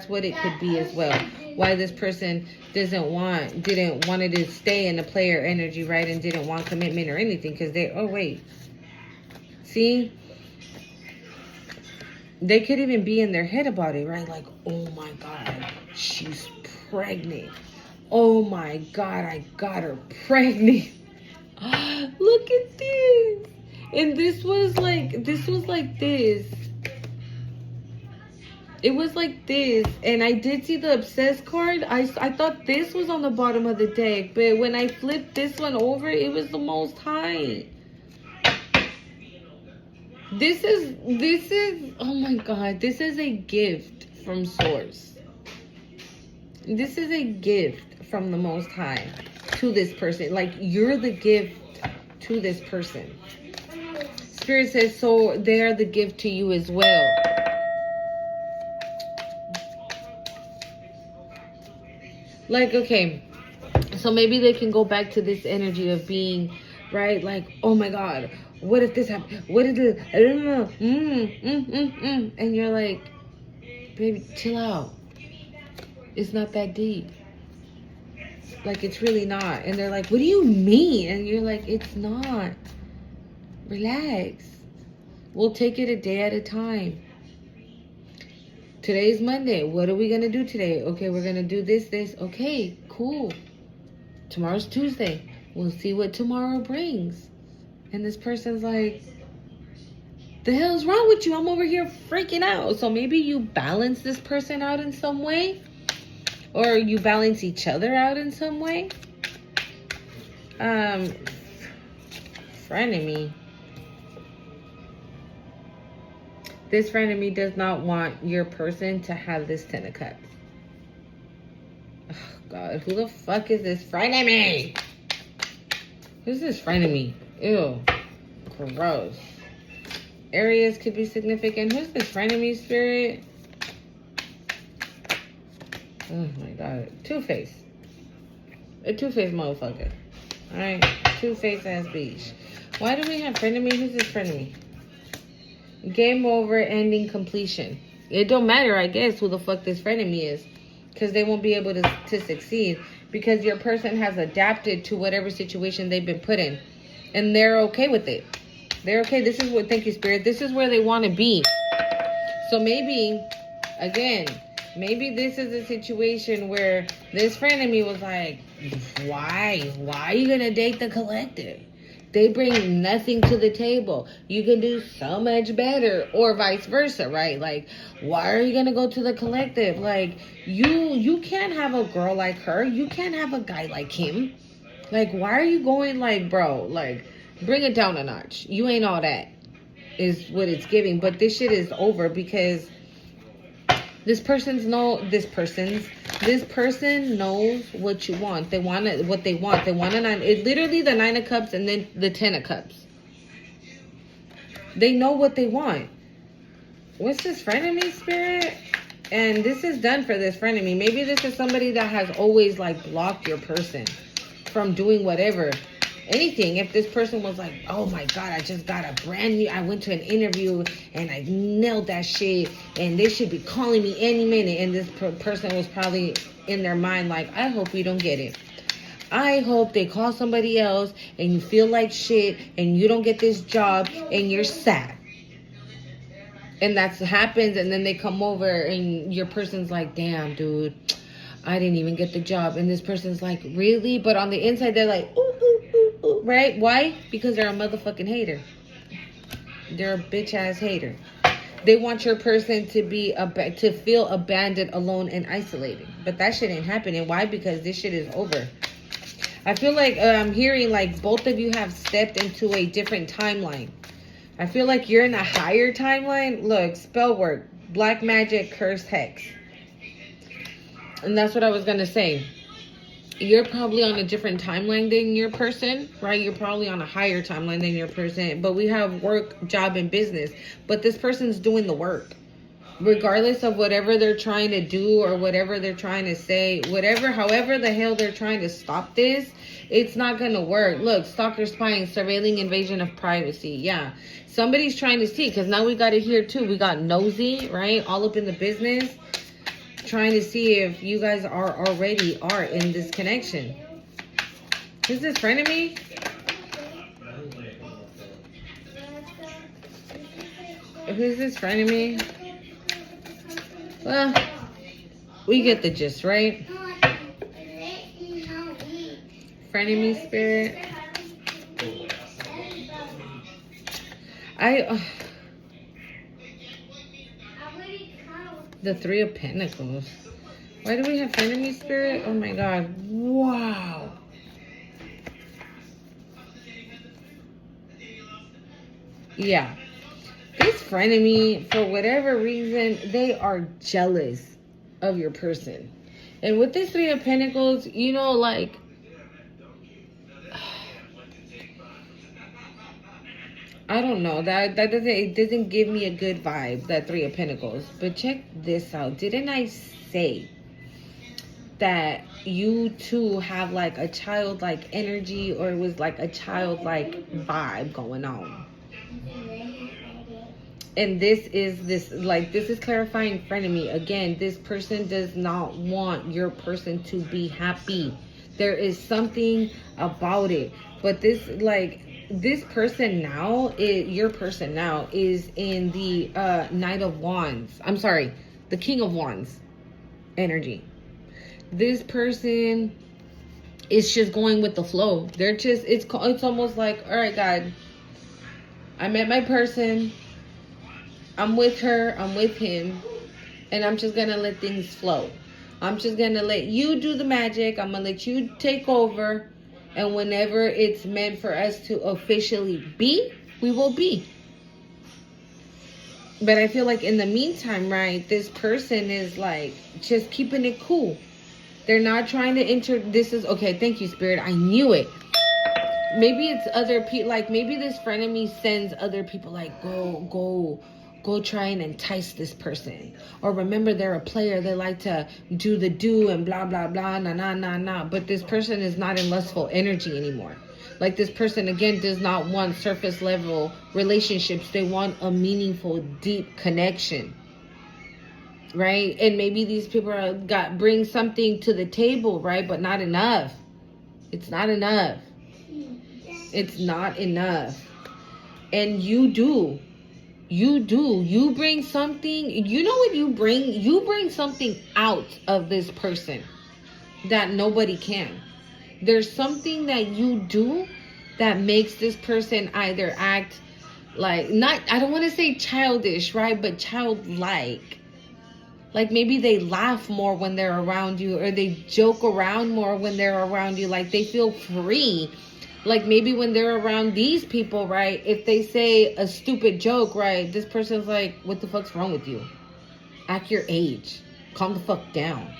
what it could be as well. Why this person didn't wanted to stay in the player energy, right? And didn't want commitment or anything because see? They could even be in their head about it, right? Like, oh my God, she's pregnant. Oh my God, I got her pregnant. Look at this. And this was like this. It was like this. And I did see the obsessed card. I thought this was on the bottom of the deck. But when I flipped this one over, it was the Most High. This is, oh my God, this is a gift from Source. This is a gift from the Most High to this person. Like, you're the gift to this person. Spirit says, so they are the gift to you as well. Like, okay, so maybe they can go back to this energy of being, right, like, oh my God, what if this happened? What if this? I don't know. And you're like, baby, chill out. It's not that deep. Like, it's really not. And they're like, what do you mean? And you're like, it's not. Relax. We'll take it a day at a time. Today's Monday. What are we going to do today? Okay, we're going to do this. Okay, cool. Tomorrow's Tuesday. We'll see what tomorrow brings. And this person's like, the hell's wrong with you? I'm over here freaking out. So maybe you balance this person out in some way. Or you balance each other out in some way. Frenemy. This frenemy does not want your person to have this 10 of cups. Oh, God. Who the fuck is this frenemy? Who's this frenemy? Ew. Gross. Areas could be significant. Who's this frenemy, spirit? Oh, my God. Two-Face. A two-faced motherfucker. Alright? Two-faced ass bitch. Why do we have frenemy? Who's this frenemy? Game over, ending, completion. It don't matter, I guess, who the fuck this frenemy is. Because they won't be able to succeed. Because your person has adapted to whatever situation they've been put in. And they're okay with it. They're okay. This is what, thank you, Spirit. This is where they want to be. So maybe, again, maybe this is a situation where this frenemy was like, why? Why are you going to date the collective? They bring nothing to the table. You can do so much better, or vice versa, right? Like, why are you gonna go to the collective? Like, you can't have a girl like her. You can't have a guy like him. Like, why are you going like, bro? Like, bring it down a notch. You ain't all that, is what it's giving. But this shit is over because this person knows what you want. They want it, what they want. They want a 9. It's literally the 9 of cups and then the 10 of cups. They know what they want. What's this frenemy, spirit? And this is done for this frenemy. Maybe this is somebody that has always like blocked your person from doing whatever. Anything. If this person was like, oh my God, I just got a brand new, I went to an interview and I nailed that shit and they should be calling me any minute. And this person was probably in their mind like, I hope we don't get it. I hope they call somebody else and you feel like shit and you don't get this job and you're sad. And that happens, and then they come over and your person's like, damn, dude, I didn't even get the job. And this person's like, really? But on the inside, they're like, ooh, ooh, ooh, ooh. Right? Why? Because they're a motherfucking hater. They're a bitch ass hater. They want your person to be to feel abandoned, alone, and isolated. But that shit ain't happening. Why? Because this shit is over. I feel like I'm hearing like both of you have stepped into a different timeline. I feel like you're in a higher timeline. Look, spell work, black magic, curse, hex. And that's what I was going to say. You're probably on a different timeline than your person, right? You're probably on a higher timeline than your person. But we have work, job, and business. But this person's doing the work. Regardless of whatever they're trying to do or whatever they're trying to say, however the hell they're trying to stop this, it's not going to work. Look, stalker, spying, surveilling, invasion of privacy. Yeah. Somebody's trying to see, because now we got it here too. We got nosy, right? All up in the business. Trying to see if you guys are in this connection. Who's this frenemy? Who's this frenemy? Well, we get the gist, right? Frenemy spirit. The Three of Pentacles. Why do we have frenemy spirit? Oh my god. Wow. Yeah. This frenemy, for whatever reason, they are jealous of your person. And with this Three of Pentacles, you know, like, I don't know. It doesn't give me a good vibe, that Three of Pentacles. But check this out. Didn't I say that you two have like a childlike energy, or it was like a childlike vibe going on? And this is clarifying frenemy. Again, this person does not want your person to be happy. There is something about it. But this person now, your person now, is in the Knight of Wands. I'm sorry, the King of Wands energy. This person is just going with the flow. They're just, it's almost like, all right, God, I met my person. I'm with her, I'm with him, and I'm just going to let things flow. I'm just going to let you do the magic. I'm going to let you take over. And whenever it's meant for us to officially be, we will be. But I feel like in the meantime, right, this person is like just keeping it cool. They're not trying to this is, okay, thank you, Spirit. I knew it. Maybe it's other people, like maybe this frenemy sends other people like, go try and entice this person. Or remember, they're a player. They like to do and blah, blah, blah, nah. But this person is not in lustful energy anymore. Like this person, again, does not want surface level relationships. They want a meaningful, deep connection. Right? And maybe these people bring something to the table, right? But not enough. It's not enough. It's not enough. And you do. You bring something. You know what you bring? You bring something out of this person that nobody can. There's something that you do that makes this person either act like, not, I don't want to say childish, right? But childlike. Like maybe they laugh more when they're around you, or they joke around more when they're around you. Like they feel free. Like maybe when they're around these people, right, if they say a stupid joke, right, this person's like, what the fuck's wrong with you? Act your age. Calm the fuck down.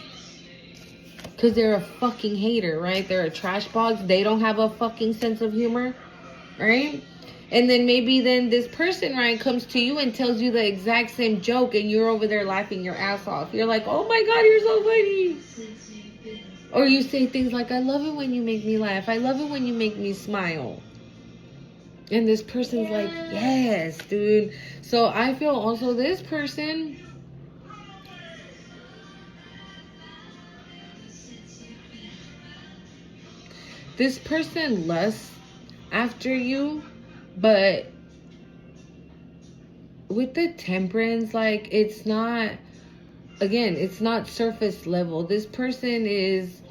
Because they're a fucking hater, right? They're a trash box. They don't have a fucking sense of humor, right? And then maybe then this person, right, comes to you and tells you the exact same joke, and you're over there laughing your ass off. You're like, oh my God, you're so funny. Or you say things like, I love it when you make me laugh. I love it when you make me smile. And this person's like, yes, dude. So I feel also this person, lusts after you, but with the Temperance, like, it's not again, it's not surface level. This person is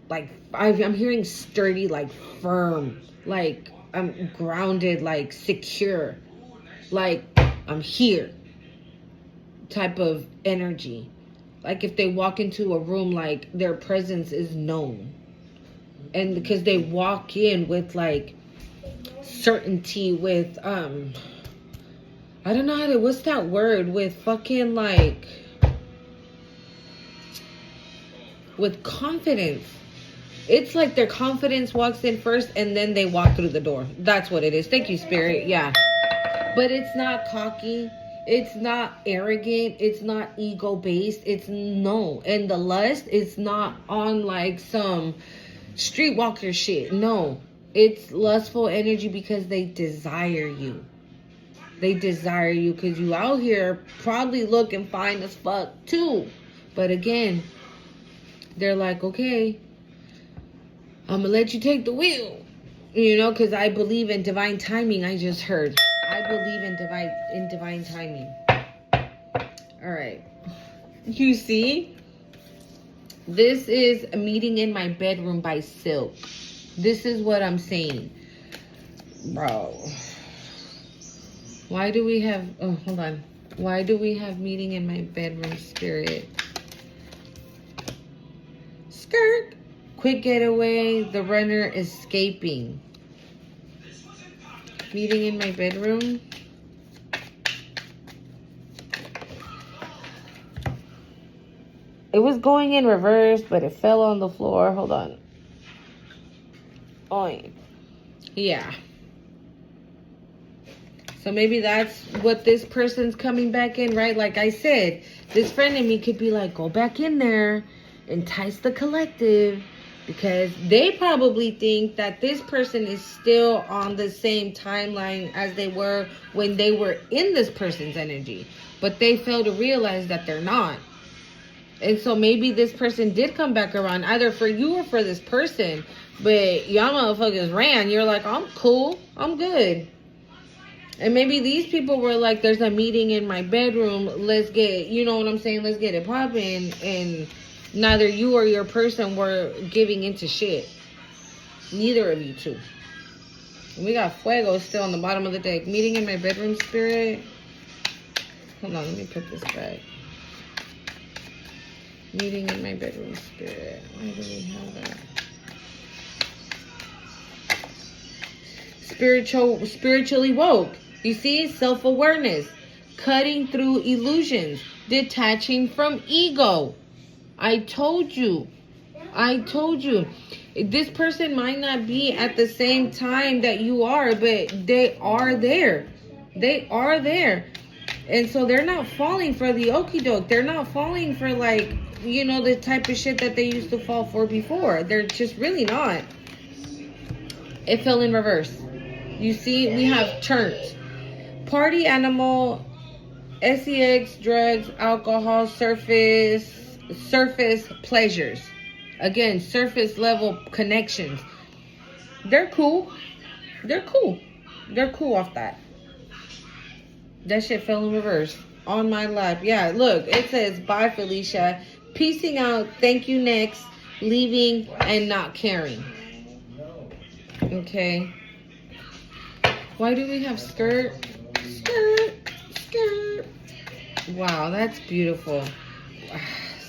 like, I'm hearing sturdy, like firm, like I'm grounded, like secure, like I'm here type of energy. Like if they walk into a room, like their presence is known. And because they walk in with like certainty, with I don't know how to, what's that word, with fucking like, with confidence. It's like their confidence walks in first and then they walk through the door. That's what it is. Thank you, Spirit. Yeah. But it's not cocky. It's not arrogant. It's not ego based. It's no. And the lust, it's not on like some streetwalker shit. No. It's lustful energy because they desire you. They desire you because you out here probably looking fine as fuck too. But again, they're like, okay, I'm gonna let you take the wheel, you know, because I believe in divine timing. I just heard, I believe in divine timing. All right, you see, this is a meeting in my bedroom by Silk. This is what I'm saying, bro. Why do we have? Oh, hold on. Why do we have meeting in my bedroom, Spirit? Skirt. Quick getaway, the runner escaping. Meeting in my bedroom. It was going in reverse, but it fell on the floor. Hold on. Oh, yeah. So maybe that's what this person's coming back in, right? Like I said, this friend of me could be like, go back in there, entice the collective. Because they probably think that this person is still on the same timeline as they were when they were in this person's energy. But they fail to realize that they're not. And so maybe this person did come back around, either for you or for this person. But y'all motherfuckers ran. You're like, I'm cool. I'm good. And maybe these people were like, there's a meeting in my bedroom. Let's get, you know what I'm saying? Let's get it popping. And neither you or your person were giving into shit. Neither of you two. We got Fuego still on the bottom of the deck. Meeting in my bedroom, Spirit. Hold on, let me put this back. Meeting in my bedroom, Spirit. Why do we have that? Spiritually woke. You see? Self-awareness. Cutting through illusions. Detaching from ego. I told you. This person might not be at the same time that you are, but they are there. They are there. And so they're not falling for the okie doke. They're not falling for like, you know, the type of shit that they used to fall for before. They're just really not. It fell in reverse. You see, we have church. Party animal, sex, drugs, alcohol, surface pleasures. Again, surface level connections. They're cool. They're cool off that. That shit fell in reverse. On my lap. Yeah, look. It says, bye, Felicia. Peacing out. Thank you, next. Leaving and not caring. Okay. Why do we have skirt? Skirt. Wow, that's beautiful.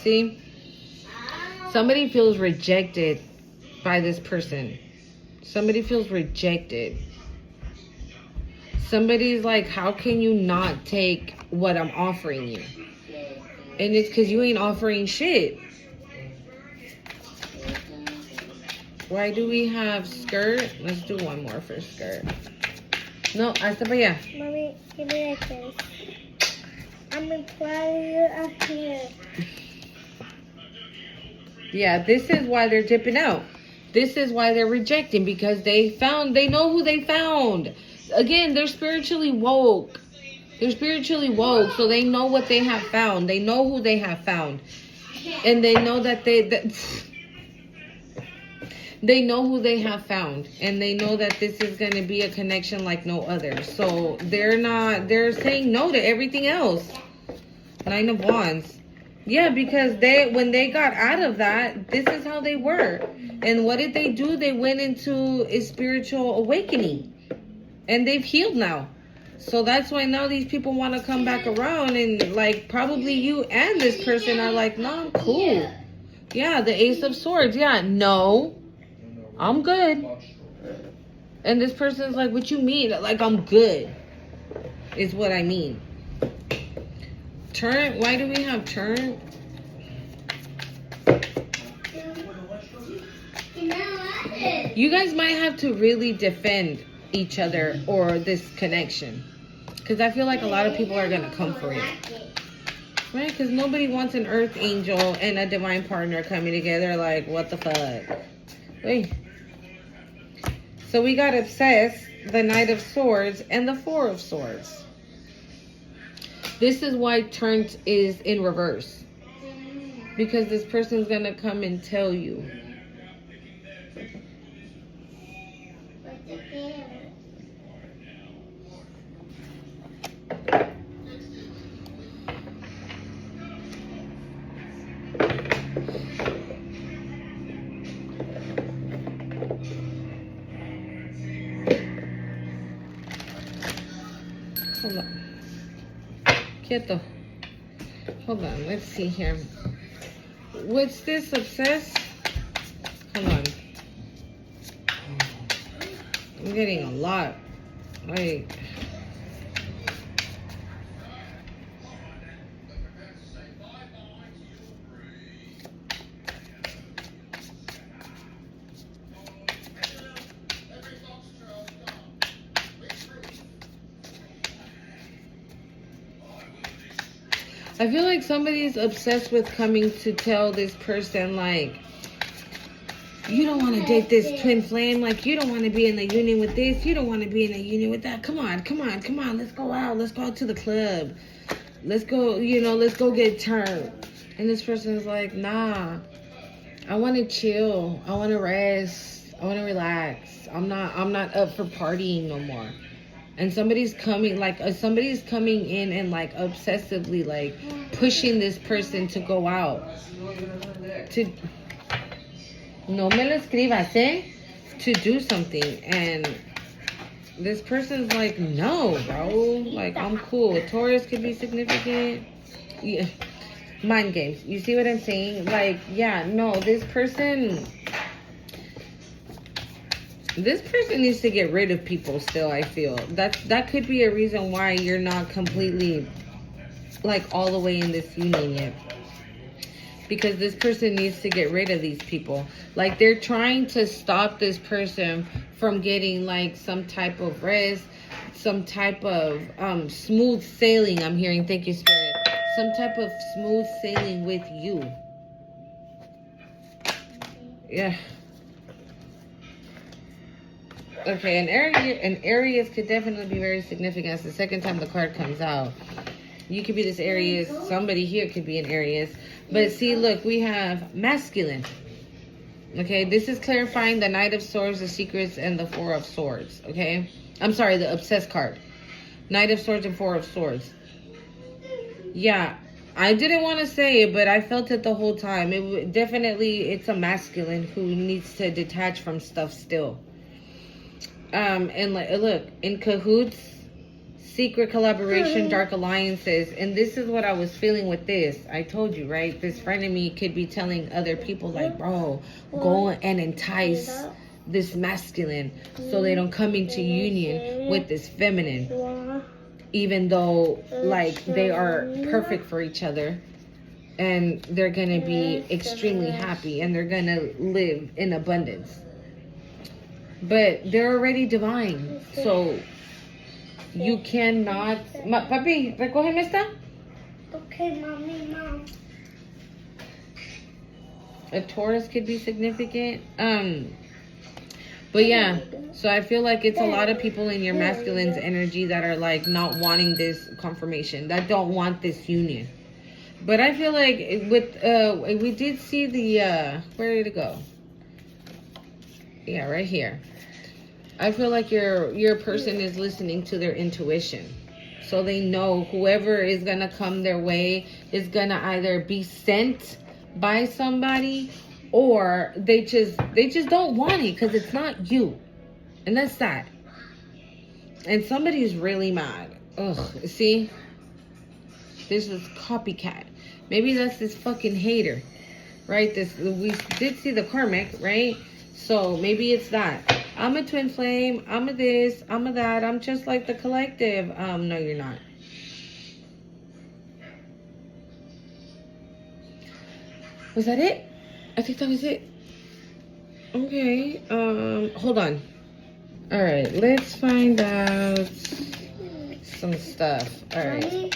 See? Somebody feels rejected by this person. Somebody feels rejected. Somebody's like, how can you not take what I'm offering you? And it's because you ain't offering shit. Why do we have skirt? Let's do one more for skirt. No, hasta para allá. Mommy, give me like this. I'm in playa up here. Yeah, this is why they're dipping out. This is why they're rejecting, because they know who they found. Again, they're spiritually woke. They're spiritually woke, so they know what they have found. They know who they have found. And they know that they know who they have found. And they know that this is going to be a connection like no other. So they're saying no to everything else. Nine of Wands. Yeah, because when they got out of that, this is how they were. And what did they do? They went into a spiritual awakening. And they've healed now. So that's why now these people want to come back around, and like probably you and this person are like, no, I'm cool. Yeah, the Ace of Swords. Yeah, no, I'm good. And this person's like, what you mean? Like, I'm good, is what I mean. Turn. Why do we have turn? You guys might have to really defend each other or this connection. Because I feel like a lot of people are going to come for it. Right? Because nobody wants an earth angel and a divine partner coming together. Like, what the fuck? Wait. So we got obsessed, the Knight of Swords, and the Four of Swords. This is why turned is in reverse. Because this person's going to come and tell you. Hold on. Quieto. Hold on. Let's see here. What's this? Obsessed? Hold on. I'm getting a lot. Like... I feel like somebody's obsessed with coming to tell this person, like, you don't want to date this twin flame. Like, you don't want to be in a union with this. You don't want to be in a union with that. Come on, come on, come on. Let's go out. Let's go out to the club. Let's go, let's go get turned. And this person's like, nah, I want to chill. I want to rest. I want to relax. I'm not up for partying no more. And somebody's coming in and like obsessively like pushing this person to go out. No me lo escribas, eh? To do something. And this person's like, no, bro. Like, I'm cool. Taurus could be significant. Yeah. Mind games. You see what I'm saying? Like, yeah, no, this person needs to get rid of people still, I feel. That could be a reason why you're not completely, like, all the way in this union yet. Because this person needs to get rid of these people. Like, they're trying to stop this person from getting, like, some type of rest, some type of smooth sailing, I'm hearing. Thank you, Spirit. Some type of smooth sailing with you. Yeah. Okay, an Aries could definitely be very significant. It's the second time the card comes out. You could be this Aries. Somebody here could be an Aries. But see, look, we have masculine. Okay, this is clarifying the Knight of Swords, the Secrets, and the Four of Swords. Okay? I'm sorry, the Obsessed card. Knight of Swords and Four of Swords. Yeah, I didn't want to say it, but I felt it the whole time. It's a masculine who needs to detach from stuff still. And like, look, in cahoots, secret collaboration, dark alliances. And this is what I was feeling with this. I told you, right? This friend of me could be telling other people, like, bro, go and entice this masculine so they don't come into union with this feminine. Even though, like, they are perfect for each other. And they're going to be extremely happy. And they're going to live in abundance. But they're already divine. So you cannot... Papi, recógeme esta. Okay, mommy, mom. A Taurus could be significant. But yeah, so I feel like it's a lot of people in your masculine's energy that are like not wanting this confirmation, that don't want this union. But I feel like we did see the where did it go? Yeah, right here. I feel like your person is listening to their intuition. So they know whoever is gonna come their way is gonna either be sent by somebody, or they just don't want it because it's not you. And that's sad. And somebody's really mad. Ugh, see? This is copycat. Maybe that's this fucking hater. Right? We did see the karmic, right? So maybe it's that. I'm a twin flame. I'm a this. I'm a that. I'm just like the collective. No, you're not. Was that it? I think that was it. Okay. Hold on. All right. Let's find out some stuff. All right.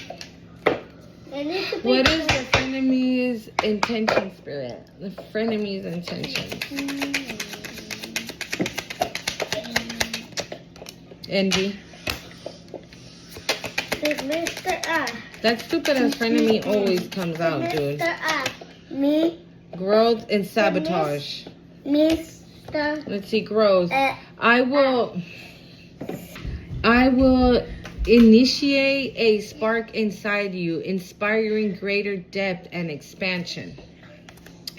What is the frenemy's intention, spirit? The frenemy's intention. Envy. Mr. A. That stupid ass frenemy always comes out, dude. Mr. A. Me. Growth and sabotage. Mr. Let's see, growth. I will initiate a spark inside you, inspiring greater depth and expansion.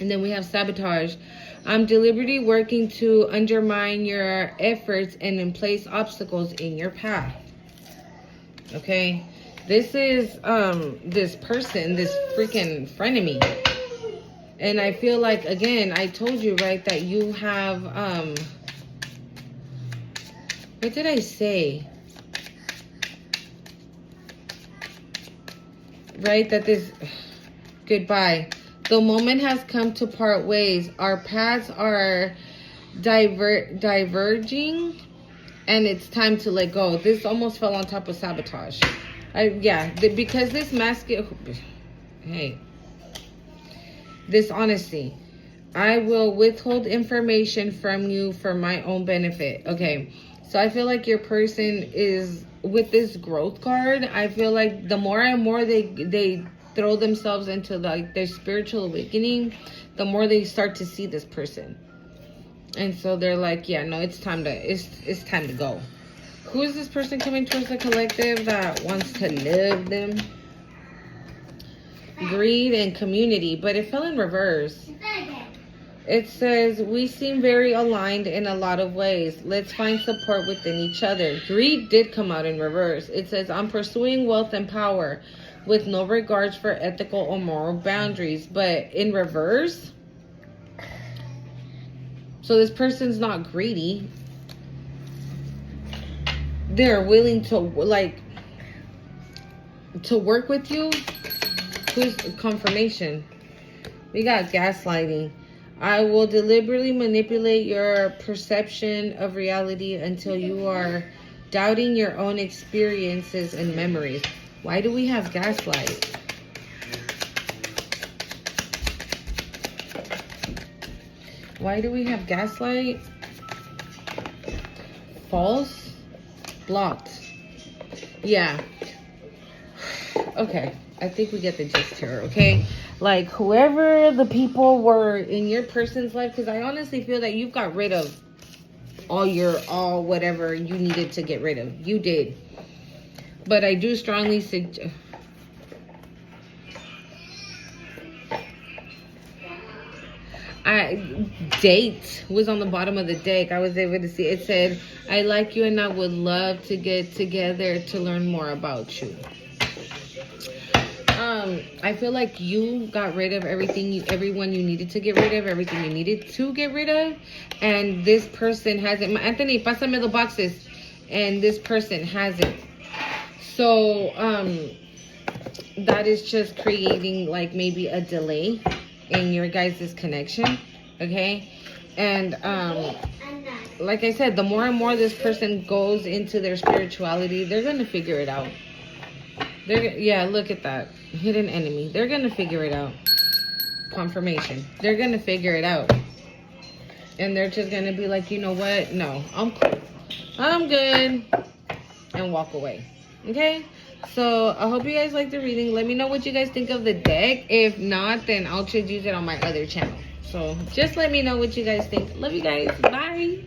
And then we have sabotage. I'm deliberately working to undermine your efforts and place obstacles in your path. Okay? This is this person, this freaking frenemy. And I feel like, again, I told you, right, that you have what did I say? Right, that this goodbye. The moment has come to part ways. Our paths are diverging, and it's time to let go. This almost fell on top of sabotage. Because this dishonesty. I will withhold information from you for my own benefit. Okay, so I feel like your person is, with this growth card, I feel like the more and more they throw themselves into like their spiritual awakening, the more they start to see this person. And so they're like, yeah, no, it's time to go. Who is this person coming towards the collective that wants to love them? Greed and community, but it fell in reverse. It says, we seem very aligned in a lot of ways. Let's find support within each other. Greed did come out in reverse. It says, I'm pursuing wealth and power with no regards for ethical or moral boundaries. But in reverse, so this person's not greedy. They're willing to work with you. Who's confirmation? We got gaslighting. I will deliberately manipulate your perception of reality until you are doubting your own experiences and memories. Why do we have gaslight? Why do we have gaslight? False? Blocked. Yeah. Okay. I think we get the gist here, okay? Like, whoever the people were in your person's life, because I honestly feel that you've got rid of all whatever you needed to get rid of. You did. But I do strongly suggest... Date was on the bottom of the deck. I was able to see. It said, I like you and I would love to get together to learn more about you. I feel like you got rid of everyone you needed to get rid of, everything you needed to get rid of, and this person hasn't. Anthony, pásame the boxes, and this person hasn't. So, that is just creating like maybe a delay in your guys' connection, okay? And like I said, the more and more this person goes into their spirituality, they're gonna figure it out. Yeah, look at that. Hidden enemy. They're going to figure it out. Confirmation. They're going to figure it out. And they're just going to be like, you know what? No, I'm cool. I'm good. And walk away. Okay? So, I hope you guys like the reading. Let me know what you guys think of the deck. If not, then I'll just use it on my other channel. So, just let me know what you guys think. Love you guys. Bye.